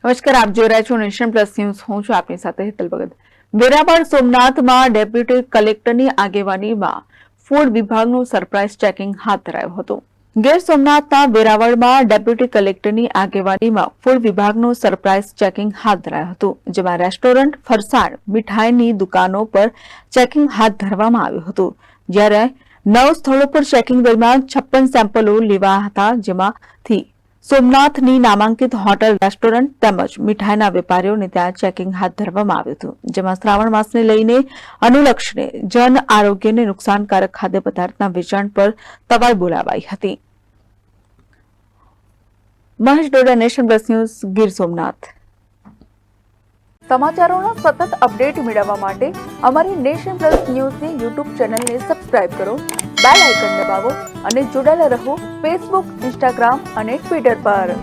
નમસ્કાર, આપ જોઈ રહ્યા છો નેશન પ્લસ ન્યૂઝ. હું છું આપની સાથે હેતલ ભગત. વેરાવળ સોમનાથમાં ડેપ્યુટી કલેક્ટરની આગેવાનીમાં ફૂડ વિભાગનું સરપ્રાઇઝ ચેકિંગ હાથ ધરાયું હતું. ગીર સોમનાથના વેરાવળમાં ડેપ્યુટી કલેક્ટરની આગેવાનીમાં ફૂડ વિભાગનું સરપ્રાઇઝ ચેકિંગ હાથ ધરાયું હતું, જેમાં રેસ્ટોરન્ટ, ફરસાણ, મીઠાઈની દુકાનો પર ચેકિંગ હાથ ધરવામાં આવ્યું હતું. જ્યારે 9 સ્થળો પર ચેકિંગ દરમિયાન 56 સેમ્પલો લેવાયા હતા, જેમાંથી સોમનાથની નામાંકિત હોટલ, રેસ્ટોરન્ટ તેમજ મીઠાઈના વેપારીઓને ત્યાં ચેકિંગ હાથ ધરવામાં આવ્યું હતું, જેમાં શ્રાવણ માસને લઈને અનુલક્ષીને જન આરોગ્યને નુકસાનકારક ખાદ્ય પદાર્થના વેચાણ પર તવાઈ બોલાવાઈ હતી. Mahesh Doda, nation plus news, Gir Somnath. સમાચારોના સતત અપડેટ મેળવવા માટે અમારી નેશન પ્લસ ન્યૂઝની યુટ્યુબ ચેનલને સબસ્ક્રાઇબ કરો, બેલ આઇકન દબાવો અને જોડાયેલા રહો ફેસબુક, ઇન્સ્ટાગ્રામ અને ટ્વિટર પર.